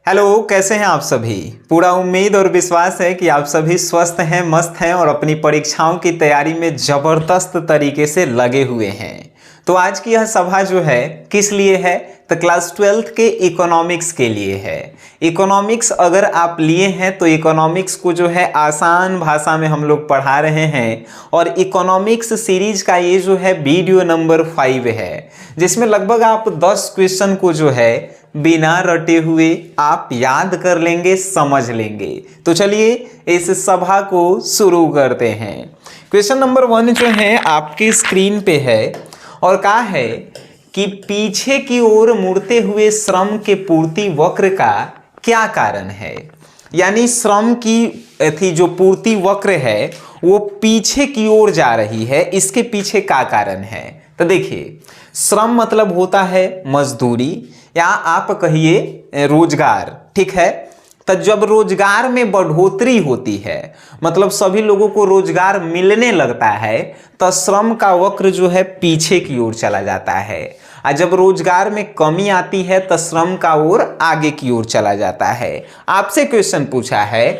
Hello, कैसे हैं आप सभी। पूरा उम्मीद और विश्वास है कि आप सभी स्वस्थ हैं, मस्त हैं और अपनी परीक्षाओं की तैयारी में ज़बरदस्त तरीके से लगे हुए हैं। तो आज की यह सभा जो है किस लिए है, तो क्लास 12th के इकोनॉमिक्स के लिए है। इकोनॉमिक्स अगर आप लिए हैं तो इकोनॉमिक्स को जो है आसान भाषा में हम लोग पढ़ा रहे हैं और इकोनॉमिक्स सीरीज का ये जो है वीडियो नंबर 5 है, जिसमें लगभग आप 10 क्वेश्चन को जो है बिना रटे हुए आप याद कर लेंगे, समझ लेंगे। तो चलिए इस सभा को शुरू करते हैं। क्वेश्चन नंबर 1 जो है आपकी स्क्रीन पे है और कहा है कि पीछे की ओर मुड़ते हुए श्रम के पूर्ति वक्र का क्या कारण है। यानी श्रम की जो पूर्ति वक्र है वो पीछे की ओर जा रही है, इसके पीछे क्या कारण है। तो देखिए, श्रम मतलब होता है मजदूरी या आप कहिए रोजगार, ठीक है। तो जब रोजगार में बढ़ोतरी होती है, मतलब सभी लोगों को रोजगार मिलने लगता है, तो श्रम का वक्र जो है पीछे की ओर चला जाता है। और जब रोजगार में कमी आती है तो श्रम का ओर आगे की ओर चला जाता है। आपसे क्वेश्चन पूछा है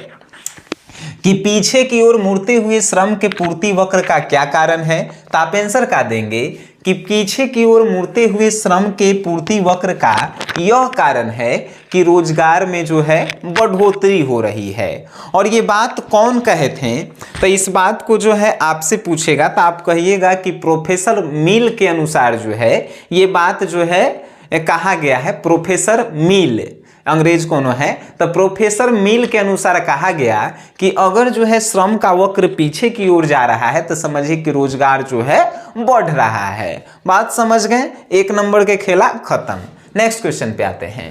कि पीछे की ओर मुड़ते हुए श्रम के पूर्ति वक्र का क्या कारण है, तो आप आंसर का देंगे कि पीछे की ओर मुड़ते हुए श्रम के पूर्ति वक्र का यह कारण है कि रोजगार में जो है बढ़ोतरी हो रही है। और ये बात कौन कहे थे, तो इस बात को जो है आपसे पूछेगा तो आप कहिएगा कि प्रोफेसर मिल के अनुसार जो है ये बात जो है कहा गया है। प्रोफेसर मिल अंग्रेज कौन है, तो प्रोफेसर मिल के अनुसार कहा गया कि अगर जो है श्रम का वक्र पीछे की ओर जा रहा है तो समझिए कि रोजगार जो है बढ़ रहा है। बात समझ गए, 1 नंबर के खेला खत्म। नेक्स्ट क्वेश्चन पे आते हैं।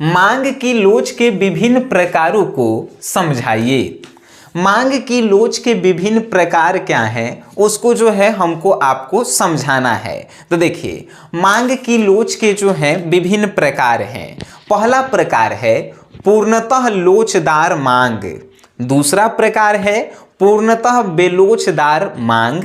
मांग की लोच के विभिन्न प्रकारों को समझाइए। मांग की लोच के विभिन्न प्रकार क्या हैं, उसको जो है हमको आपको समझाना है। तो देखिए, मांग की लोच के जो हैं विभिन्न प्रकार हैं। पहला प्रकार है पूर्णतः लोचदार मांग, दूसरा प्रकार है पूर्णतः बेलोचदार मांग,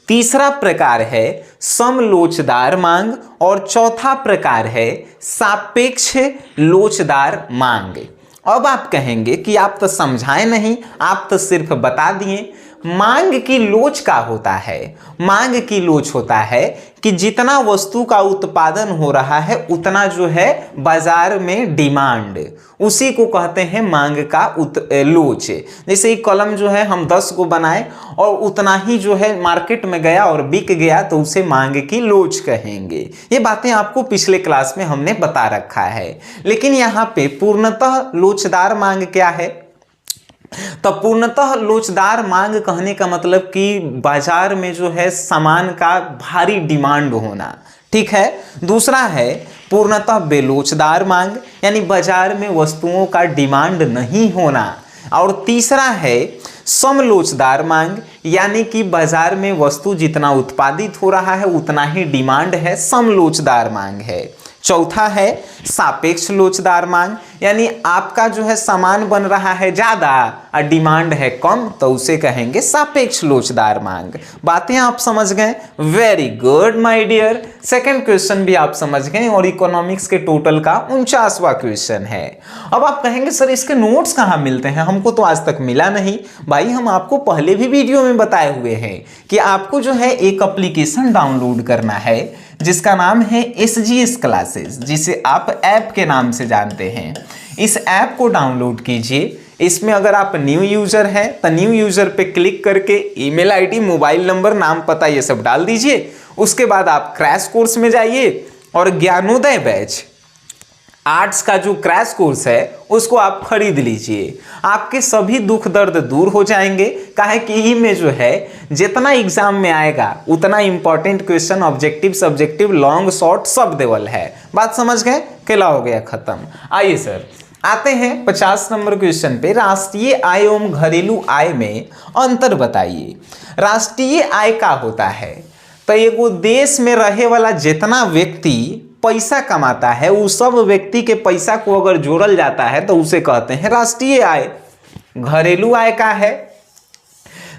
तीसरा प्रकार है समलोचदार मांग और चौथा प्रकार है सापेक्ष लोचदार मांग। अब आप कहेंगे कि आप तो समझाए नहीं, आप तो सिर्फ बता दिए। मांग की लोच का होता है, मांग की लोच होता है कि जितना वस्तु का उत्पादन हो रहा है उतना जो है बाजार में डिमांड, उसी को कहते हैं मांग का लोच। जैसे एक कलम जो है हम 10 को बनाए और उतना ही जो है मार्केट में गया और बिक गया तो उसे मांग की लोच कहेंगे। ये बातें आपको पिछले क्लास में हमने बता रखा है। लेकिन यहाँ पे पूर्णतः लोचदार मांग क्या है, तो पूर्णतः लोचदार मांग कहने का मतलब कि बाजार में जो है सामान का भारी डिमांड होना, ठीक है। दूसरा है पूर्णतः बेलोचदार मांग, यानी बाजार में वस्तुओं का डिमांड नहीं होना। और तीसरा है समलोचदार मांग, यानी कि बाजार में वस्तु जितना उत्पादित हो रहा है उतना ही डिमांड है, समलोचदार मांग है। चौथा है सापेक्ष लोचदार मांग, यानी आपका जो है सामान बन रहा है ज्यादा और डिमांड है कम, तो उसे कहेंगे सापेक्ष लोचदार मांग। बातें आप समझ गए, very good my dear. Second question भी आप समझ गए और इकोनॉमिक्स के टोटल का 49वां क्वेश्चन है। अब आप कहेंगे सर इसके नोट्स कहाँ मिलते हैं, हमको तो आज तक मिला नहीं। भाई हम आपको पहले भी वीडियो में बताए हुए हैं कि आपको जो है एक एप्लीकेशन डाउनलोड करना है जिसका नाम है SGS क्लासेस, जिसे आप ऐप के नाम से जानते हैं। इस ऐप को डाउनलोड कीजिए। इसमें अगर आप न्यू यूजर हैं तो न्यू यूजर पे क्लिक करके ईमेल आईडी, मोबाइल नंबर, नाम, पता ये सब डाल दीजिए। उसके बाद आप क्रैश कोर्स में जाइए और ज्ञानोदय बैच आर्ट्स का जो क्रैश कोर्स है उसको आप खरीद लीजिए। आपके सभी दुख दर्द दूर हो जाएंगे। काहे कि ई में जो है जितना एग्जाम में आएगा उतना important question, objective, subjective, long, short सब देवल है। बात समझ गए, खेला हो गया खत्म। आइए सर आते हैं 50 नंबर क्वेश्चन पे। राष्ट्रीय आय एवं घरेलू आय में अंतर बताइए। राष्ट्रीय आय का होता है तो एगो देश में रहे वाला जितना व्यक्ति पैसा कमाता है उस सब व्यक्ति के पैसा को अगर जोड़ल जाता है तो उसे कहते हैं राष्ट्रीय आय। घरेलू आय का है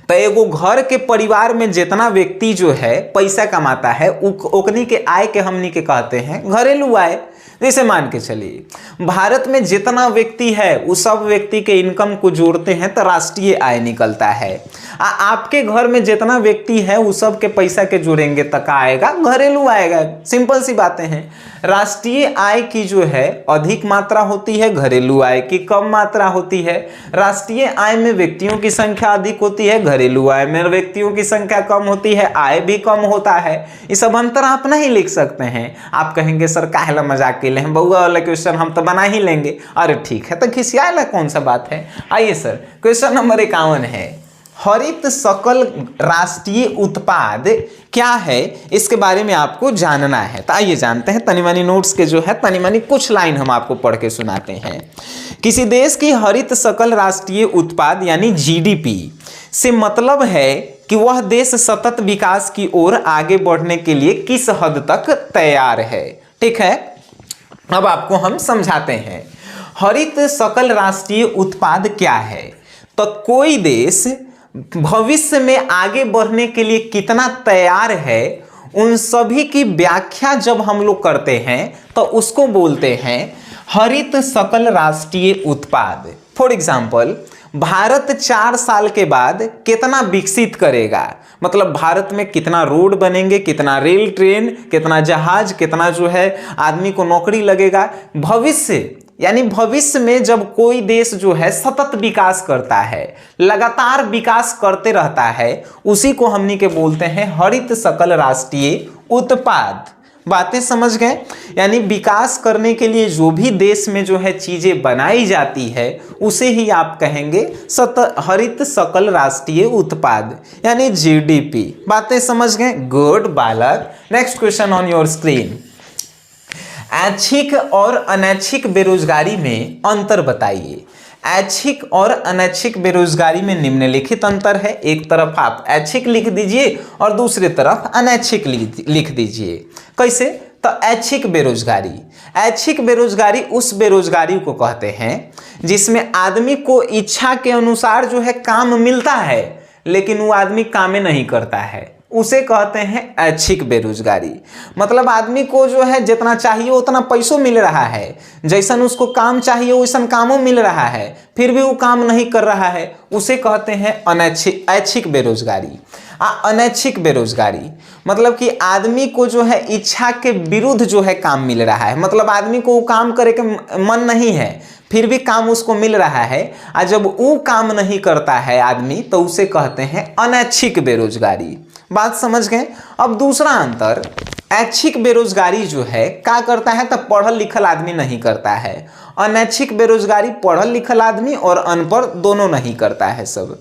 तो एगो घर के परिवार में जितना व्यक्ति जो है पैसा कमाता है ओकनी के आय के हमनी के कहते हैं घरेलू आय। जैसे मान के चलिए भारत में जितना व्यक्ति है उस सब व्यक्ति के इनकम को जोड़ते हैं तो राष्ट्रीय आय निकलता है। आपके घर में जितना व्यक्ति है उस सब के पैसा के जोड़ेंगे तक आएगा, घरेलू आएगा। सिंपल सी बातें हैं। राष्ट्रीय आय की जो है अधिक मात्रा होती है, घरेलू आय की कम मात्रा होती है। राष्ट्रीय आय में व्यक्तियों की संख्या अधिक होती है, घरेलू आय में व्यक्तियों की संख्या कम होती है, आय भी कम होता है। ये सब अंतर आप नहीं लिख सकते हैं। आप कहेंगे सर काहेला मजाक के लिए, बउआ वाला क्वेश्चन हम तो बना ही लेंगे। अरे ठीक है, तो खिसियाला कौन सा बात है। आइए सर, क्वेश्चन नंबर 51 है, हरित सकल राष्ट्रीय उत्पाद क्या है, इसके बारे में आपको जानना है। तो आइए जानते हैं। तनी मनी नोट्स के जो है तनी मनी कुछ लाइन हम आपको पढ़ के सुनाते हैं। किसी देश की हरित सकल राष्ट्रीय उत्पाद यानी जीडीपी से मतलब है कि वह देश सतत विकास की ओर आगे बढ़ने के लिए किस हद तक तैयार है। ठीक है, अब आपको हम समझाते हैं हरित सकल राष्ट्रीय उत्पाद क्या है। तो कोई देश भविष्य में आगे बढ़ने के लिए कितना तैयार है, उन सभी की व्याख्या जब हम लोग करते हैं तो उसको बोलते हैं हरित सकल राष्ट्रीय उत्पाद। फॉर एग्जाम्पल, भारत 4 साल के बाद कितना विकसित करेगा, मतलब भारत में कितना रोड बनेंगे, कितना रेल ट्रेन, कितना जहाज, कितना जो है आदमी को नौकरी लगेगा। भविष्य यानी भविष्य में जब कोई देश जो है सतत विकास करता है, लगातार विकास करते रहता है, उसी को हमनी के बोलते हैं हरित सकल राष्ट्रीय उत्पाद। बातें समझ गए। यानी विकास करने के लिए जो भी देश में जो है चीजें बनाई जाती है उसे ही आप कहेंगे हरित सकल राष्ट्रीय उत्पाद यानी जीडीपी। बातें समझ गए। गुड बालक। Next question on your screen, ऐच्छिक और अनैच्छिक बेरोजगारी में अंतर बताइए। ऐच्छिक और अनैच्छिक बेरोजगारी में निम्नलिखित अंतर है। एक तरफ आप ऐच्छिक लिख दीजिए और दूसरी तरफ अनैच्छिक लिख दीजिए। कैसे? तो ऐच्छिक बेरोजगारी, ऐच्छिक बेरोजगारी उस बेरोजगारी को कहते हैं जिसमें आदमी को इच्छा के अनुसार जो है काम मिलता है लेकिन वो आदमी काम नहीं करता है, उसे कहते हैं ऐच्छिक बेरोजगारी। मतलब आदमी को जो है जितना चाहिए उतना पैसों मिल रहा है, जैसन उसको काम चाहिए वैसन कामों मिल रहा है, फिर भी वो काम नहीं कर रहा है, उसे कहते हैं ऐच्छिक बेरोजगारी। अनैच्छिक बेरोजगारी मतलब कि आदमी को जो है इच्छा के विरुद्ध जो है काम मिल रहा है, मतलब आदमी को वो काम करे के मन नहीं है फिर भी काम उसको मिल रहा है, और जब वो काम नहीं करता है आदमी तो उसे कहते हैं अनैच्छिक बेरोजगारी। बात समझ गए। अब दूसरा अंतर, ऐच्छिक बेरोजगारी जो है क्या करता है तो पढ़ल लिखल आदमी नहीं करता है। अनैच्छिक बेरोजगारी पढ़ल लिखल आदमी और अनपढ़ दोनों नहीं करता है सब।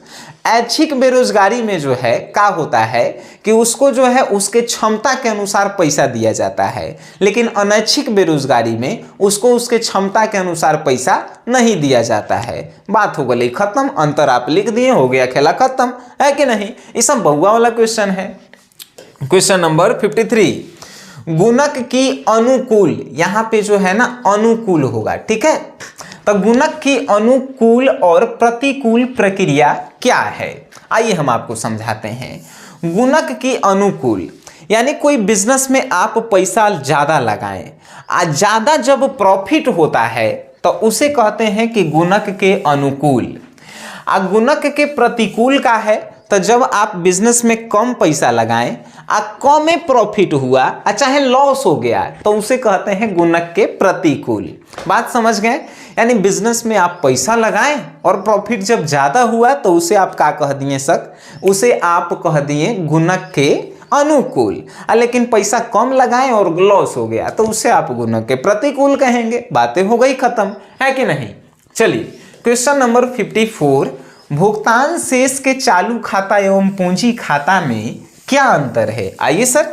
ऐच्छिक बेरोजगारी में जो है क्या होता है कि उसको जो है उसके क्षमता के अनुसार पैसा दिया जाता है, लेकिन अनैच्छिक बेरोजगारी में उसको उसके क्षमता के अनुसार पैसा नहीं दिया जाता है। बात हो गई खत्म। अंतर आप लिख दिए, हो गया खेला खत्म, है कि नहीं। ये सब बहुआ वाला क्वेश्चन है। क्वेश्चन नंबर 53, गुणक की अनुकूल, यहां पे जो है ना अनुकूल होगा, ठीक है। तो गुणक की अनुकूल और प्रतिकूल प्रक्रिया क्या है, आइए हम आपको समझाते हैं। गुणक की अनुकूल यानी कोई बिजनेस में आप पैसा ज्यादा लगाएं, ज्यादा जब प्रॉफिट होता है तो उसे कहते हैं कि गुणक के अनुकूल। गुणक के प्रतिकूल का है तो जब आप बिजनेस में कम पैसा लगाएं, कम प्रॉफिट हुआ, चाहे लॉस हो गया, तो उसे कहते हैं गुणक के प्रतिकूल। बात समझ गए। यानी बिजनेस में आप पैसा लगाएं और प्रॉफिट जब ज्यादा हुआ तो उसे आप क्या कह दिए सक, उसे आप कह दिए गुणक के अनुकूल। लेकिन पैसा कम लगाएं और लॉस हो गया तो उसे आप गुणक के प्रतिकूल कहेंगे। बातें हो गई खत्म, है कि नहीं। चलिए क्वेश्चन नंबर 54, भुगतान शेष के चालू खाता एवं पूंजी खाता में क्या अंतर है। आइए सर,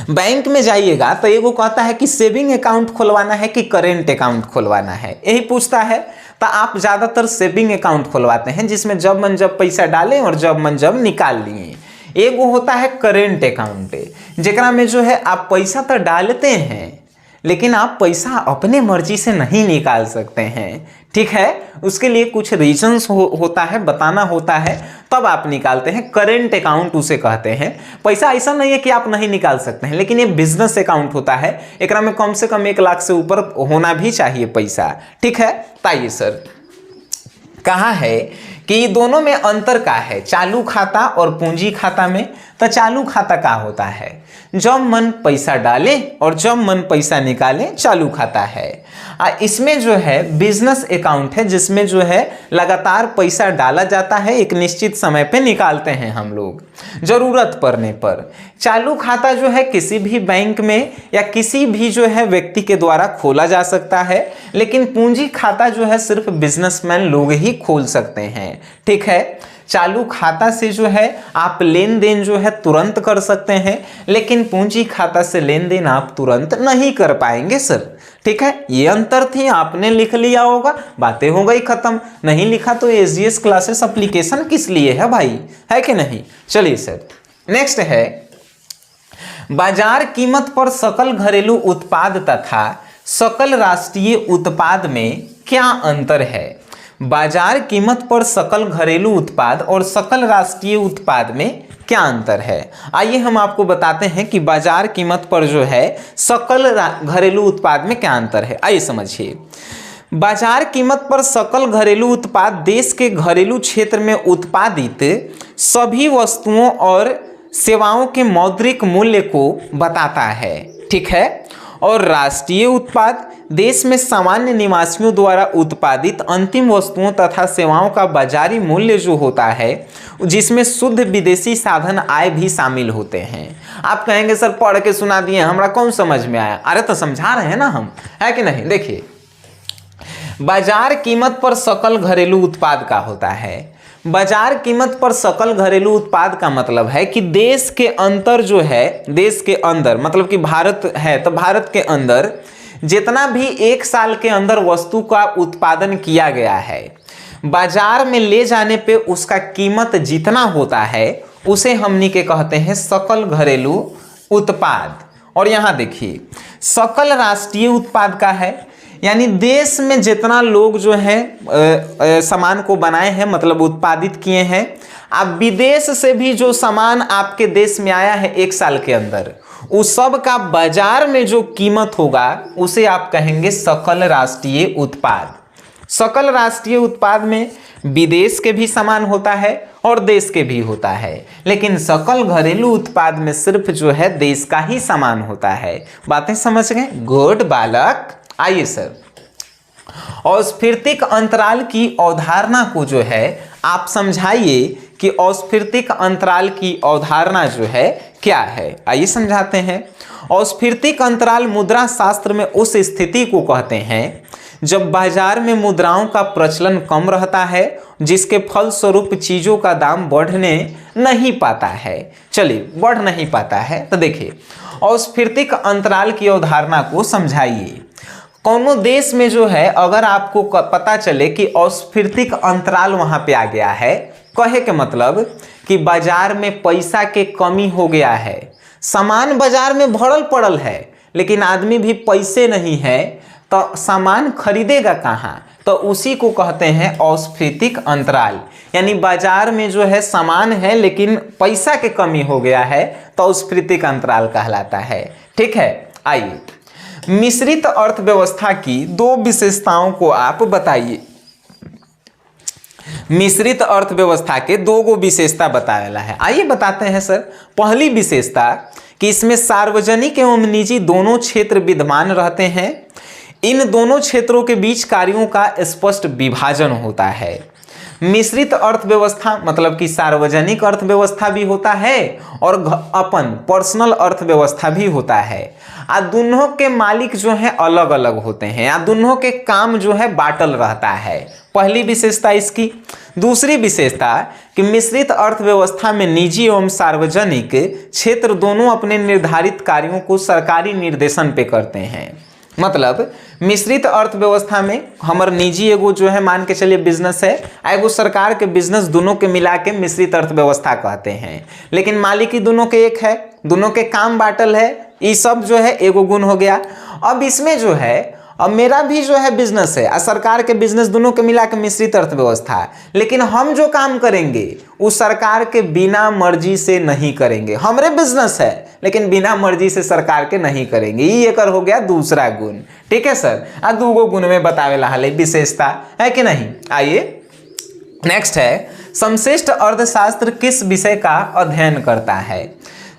बैंक में जाइएगा तो एगो कहता है कि सेविंग अकाउंट खुलवाना है कि करेंट अकाउंट खुलवाना है, यही पूछता है। तो आप ज्यादातर सेविंग अकाउंट खुलवाते हैं जिसमें जब मन जब पैसा डालें और जब मन जब निकाल लिए। एगो होता है करेंट अकाउंट, जेकरा में जो है आप पैसा तो डालते हैं लेकिन आप पैसा अपने मर्जी से नहीं निकाल सकते हैं, ठीक है। उसके लिए कुछ रीजंस होता है, बताना होता है, तब आप निकालते हैं। करेंट अकाउंट उसे कहते हैं। पैसा ऐसा नहीं है कि आप नहीं निकाल सकते हैं, लेकिन ये बिजनेस अकाउंट होता है, एकरा में कम से कम 1 लाख से ऊपर होना भी चाहिए पैसा, ठीक है। ताइए सर कहा है कि दोनों में अंतर का है, चालू खाता और पूंजी खाता में। तो चालू खाता का होता है, जब मन पैसा डाले और जब मन पैसा निकाले, चालू खाता है। इसमें जो है बिजनेस अकाउंट है, जिसमें जो है लगातार पैसा डाला जाता है, एक निश्चित समय पे निकालते हैं हम लोग जरूरत पड़ने पर। चालू खाता जो है किसी भी बैंक में या किसी भी जो है व्यक्ति के द्वारा खोला जा सकता है, लेकिन पूंजी खाता जो है सिर्फ बिजनेसमैन लोग ही खोल सकते हैं, ठीक है। चालू खाता से जो है आप लेन देन जो है तुरंत कर सकते हैं, लेकिन पूंजी खाता से लेन देन आप तुरंत नहीं कर पाएंगे सर, ठीक है। ये अंतर थी, आपने लिख लिया होगा, बातें हो गई खत्म। नहीं लिखा तो एसजीएस क्लासेस एप्लीकेशन किस लिए है भाई, है कि नहीं। चलिए सर नेक्स्ट है, बाजार कीमत पर सकल घरेलू उत्पाद तथा सकल राष्ट्रीय उत्पाद में क्या अंतर है। बाजार कीमत पर सकल घरेलू उत्पाद और सकल राष्ट्रीय उत्पाद में क्या अंतर है। आइए हम आपको बताते हैं कि बाजार कीमत पर जो है सकल घरेलू उत्पाद में क्या अंतर है। आइए समझिए। बाजार कीमत पर सकल घरेलू उत्पाद देश के घरेलू क्षेत्र में उत्पादित सभी वस्तुओं और सेवाओं के मौद्रिक मूल्य को बताता है, ठीक है। और राष्ट्रीय उत्पाद देश में सामान्य निवासियों द्वारा उत्पादित अंतिम वस्तुओं तथा सेवाओं का बाजारी मूल्य जो होता है, जिसमें शुद्ध विदेशी साधन आय भी शामिल होते हैं। आप कहेंगे सर पढ़ के सुना दिए, हमरा कौन समझ में आया। अरे तो समझा रहे हैं ना हम, है कि नहीं। देखिए बाजार कीमत पर सकल घरेलू उत्पाद का होता है। बाजार कीमत पर सकल घरेलू उत्पाद का मतलब है कि देश के अंदर जो है, देश के अंदर मतलब कि भारत है तो भारत के अंदर जितना भी 1 साल के अंदर वस्तु का उत्पादन किया गया है, बाजार में ले जाने पे उसका कीमत जितना होता है उसे हमनी के कहते हैं सकल घरेलू उत्पाद। और यहाँ देखिए सकल राष्ट्रीय उत्पाद का है, यानी देश में जितना लोग जो है सामान को बनाए हैं, मतलब उत्पादित किए हैं, अब विदेश से भी जो सामान आपके देश में आया है 1 साल के अंदर, उस सब का बाजार में जो कीमत होगा उसे आप कहेंगे सकल राष्ट्रीय उत्पाद। सकल राष्ट्रीय उत्पाद में विदेश के भी सामान होता है और देश के भी होता है, लेकिन सकल घरेलू उत्पाद में सिर्फ जो है देश का ही सामान होता है। बातें समझ गए, गुड बालक। आइए सर औस्फीर्तिक अंतराल की अवधारणा को जो है आप समझाइए कि औस्फीर्तिक अंतराल की अवधारणा जो है क्या है। आइए समझाते हैं। औस्फीर्तिक अंतराल मुद्रा शास्त्र में उस स्थिति को कहते हैं जब बाजार में मुद्राओं का प्रचलन कम रहता है, जिसके फलस्वरूप चीजों का दाम बढ़ने नहीं पाता है। चलिए बढ़ नहीं पाता है तो देखिए औस्फीर्तिक अंतराल की अवधारणा को समझाइए। कोनो देश में जो है अगर आपको पता चले कि औस्फीर्तिक अंतराल वहां पे आ गया है, कहे के मतलब कि बाजार में पैसा के कमी हो गया है, सामान बाजार में भरल पड़ल है लेकिन आदमी भी पैसे नहीं है, तो सामान खरीदेगा कहाँ, तो उसी को कहते हैं औस्फीर्तिक अंतराल। यानी बाजार में जो है सामान है लेकिन पैसा के कमी हो गया है तो औस्फीर्तिक अंतराल कहलाता है, ठीक है। आइए मिश्रित अर्थव्यवस्था की 2 विशेषताओं को आप बताइए। मिश्रित अर्थव्यवस्था के 2 विशेषता बताया है। आइए बताते हैं सर। पहली विशेषता कि इसमें सार्वजनिक एवं निजी दोनों क्षेत्र विद्यमान रहते हैं। इन दोनों क्षेत्रों के बीच कार्यों का स्पष्ट विभाजन होता है। मिश्रित अर्थव्यवस्था मतलब कि सार्वजनिक अर्थव्यवस्था भी होता है और अपन पर्सनल अर्थव्यवस्था भी होता है। दोनों के मालिक जो है अलग अलग होते हैं, दोनों के काम जो है बाटल रहता है। पहली विशेषता इसकी। दूसरी विशेषता कि मिश्रित अर्थव्यवस्था में निजी एवं सार्वजनिक क्षेत्र दोनों अपने निर्धारित कार्यों को सरकारी निर्देशन पे करते हैं। मतलब मिश्रित अर्थव्यवस्था में हमार निजी एगो जो है मान के चलिए बिजनेस है, एगो सरकार के बिजनेस, दोनों के मिला के मिश्रित अर्थव्यवस्था कहते हैं। लेकिन मालिकी दोनों के एक है, दोनों के काम बाटल है, ये सब जो है एगो गुण हो गया। अब इसमें जो है, अब मेरा भी जो है बिजनेस है और सरकार के बिजनेस, दोनों के मिला के मिश्रित अर्थव्यवस्था है, लेकिन हम जो काम करेंगे उस सरकार के बिना मर्जी से नहीं करेंगे। हमारे बिजनेस है लेकिन बिना मर्जी से सरकार के नहीं करेंगे। ये एकर हो गया दूसरा गुण। ठीक है सर, आ दूगो गुण में बतावेला हाल विशेषता है कि नहीं। आइए नेक्स्ट है, समशिष्ट अर्थशास्त्र किस विषय का अध्ययन करता है।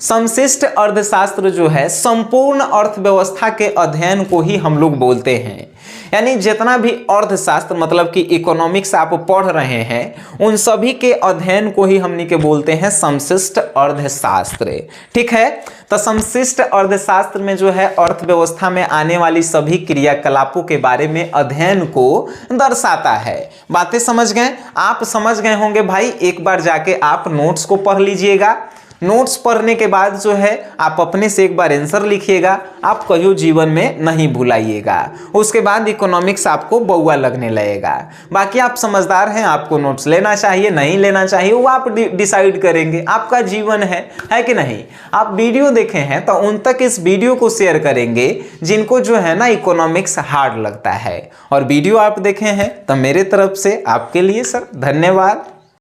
समशिष्ट अर्थशास्त्र जो है संपूर्ण अर्थव्यवस्था के अध्ययन को ही हम लोग बोलते हैं। यानी जितना भी अर्थशास्त्र मतलब कि इकोनॉमिक्स आप पढ़ रहे हैं उन सभी के अध्ययन को ही हमनी के बोलते हैं समशिष्ट अर्थशास्त्र। ठीक है, तो समशिष्ट अर्थशास्त्र में जो है अर्थव्यवस्था में आने वाली सभी क्रियाकलापों के बारे में अध्ययन को दर्शाता है। बातें समझ गए? आप समझ गए होंगे भाई। एक बार जाके आप नोट्स को पढ़ लीजिएगा। नोट्स पढ़ने के बाद जो है आप अपने से एक बार आंसर लिखिएगा, आप कहियो जीवन में नहीं भुलाइएगा। उसके बाद इकोनॉमिक्स आपको बउआ लगने लगेगा। बाकी आप समझदार हैं, आपको नोट्स लेना चाहिए नहीं लेना चाहिए वो आप डिसाइड करेंगे, आपका जीवन है कि नहीं। आप वीडियो देखे हैं तो उन तक इस वीडियो को शेयर करेंगे जिनको जो है ना इकोनॉमिक्स हार्ड लगता है। और वीडियो आप देखे हैं तो मेरे तरफ से आपके लिए सर धन्यवाद।